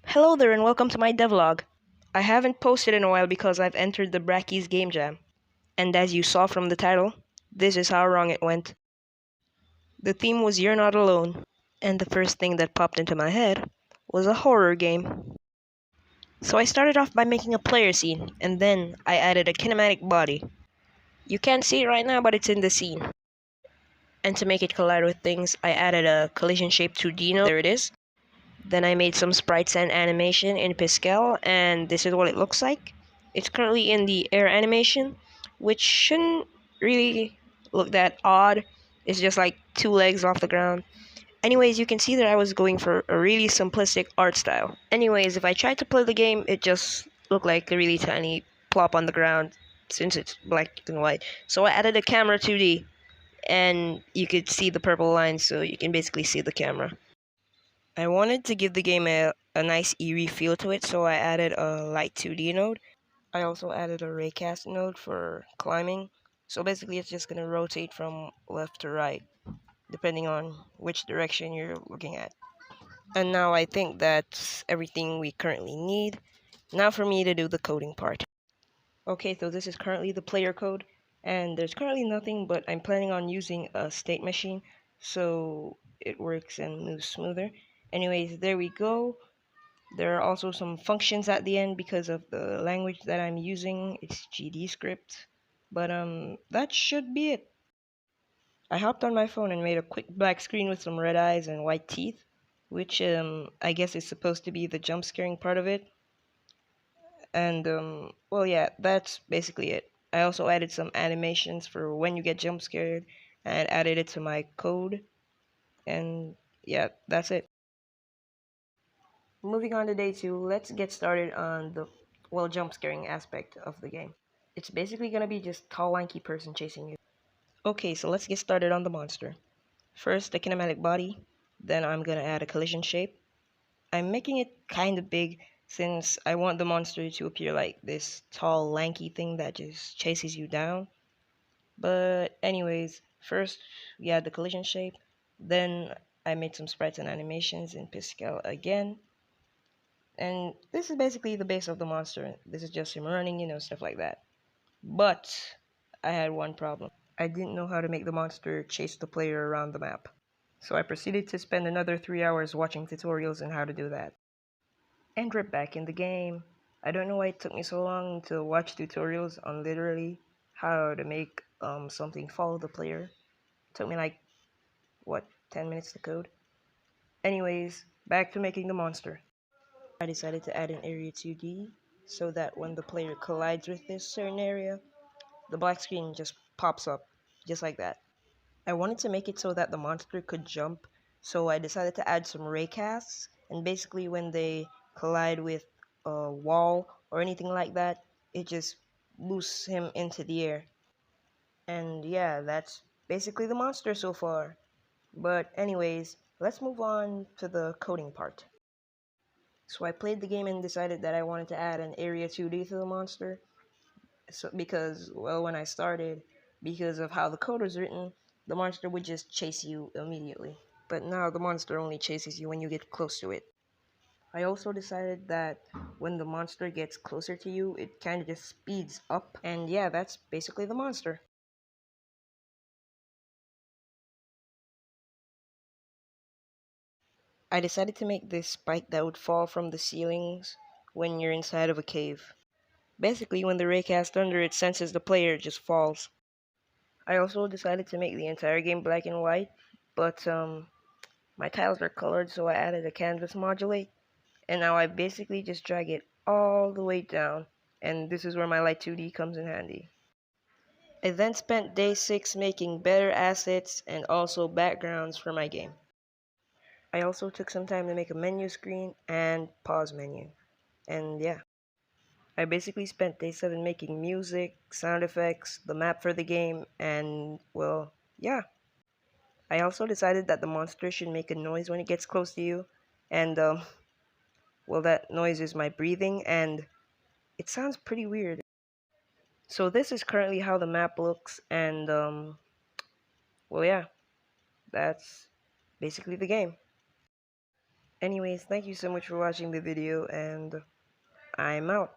Hello there and welcome to my devlog. I haven't posted in a while because I've entered the Brackeys game jam. And as you saw from the title, this is how wrong it went. The theme was You're Not Alone, and the first thing that popped into my head was a horror game. So I started off by making a player scene, and then I added a kinematic body. You can't see it right now, but it's in the scene. And to make it collide with things, I added a collision shape 2D node. There it is. Then I made some sprites and animation in Pascal, and this is what it looks like. It's currently in the air animation, which shouldn't really look that odd. It's just like two legs off the ground. Anyways, you can see that I was going for a really simplistic art style. Anyways, if I tried to play the game, it just looked like a really tiny plop on the ground since it's black and white. So I added a camera 2D, and you could see the purple lines, so you can basically see the camera. I wanted to give the game a nice eerie feel to it, so I added a light 2D node. I also added a raycast node for climbing. So basically it's just going to rotate from left to right, depending on which direction you're looking at. And now I think that's everything we currently need. Now for me to do the coding part. Okay, so this is currently the player code, and there's currently nothing, but I'm planning on using a state machine so it works and moves smoother. Anyways, there we go. There are also some functions at the end because of the language that I'm using. It's GD script. But that should be it. I hopped on my phone and made a quick black screen with some red eyes and white teeth, which I guess is supposed to be the jump scaring part of it. And well, yeah, that's basically it. I also added some animations for when you get jump scared and added it to my code. And yeah, that's it. Moving on to day 2, let's get started on the, well, jump scaring aspect of the game. It's basically gonna be just tall, lanky person chasing you. Okay, so let's get started on the monster. First, the kinematic body, then I'm gonna add a collision shape. I'm making it kind of big since I want the monster to appear like this tall, lanky thing that just chases you down. But anyways, first we add the collision shape, then I made some sprites and animations in Pascal again. And this is basically the base of the monster. This is just him running, stuff like that. But I had one problem. I didn't know how to make the monster chase the player around the map. So I proceeded to spend another 3 hours watching tutorials on how to do that. And we're back in the game. I don't know why it took me so long to watch tutorials on literally how to make something follow the player. It took me like, what, 10 minutes to code? Anyways, back to making the monster. I decided to add an area 2D so that when the player collides with this certain area, the black screen just pops up, just like that. I wanted to make it so that the monster could jump, so I decided to add some raycasts, and basically when they collide with a wall or anything like that, it just boosts him into the air. And yeah, that's basically the monster so far. But anyways, let's move on to the coding part. So I played the game and decided that I wanted to add an area 2D to the monster. So because, well, when I started, because of how the code was written, the monster would just chase you immediately. But now the monster only chases you when you get close to it. I also decided that when the monster gets closer to you, it kind of just speeds up. And yeah, that's basically the monster. I decided to make this spike that would fall from the ceilings when you're inside of a cave. Basically, when the raycast thunder it senses the player, it just falls. I also decided to make the entire game black and white, but my tiles are colored, so I added a canvas modulate, and now I basically just drag it all the way down, and this is where my light 2D comes in handy. I then spent day 6 making better assets and also backgrounds for my game. I also took some time to make a menu screen and pause menu, and yeah. I basically spent day 7 making music, sound effects, the map for the game, and well, yeah. I also decided that the monster should make a noise when it gets close to you, and well, that noise is my breathing, and it sounds pretty weird. So this is currently how the map looks, and well, yeah, that's basically the game. Anyways, thank you so much for watching the video, and I'm out.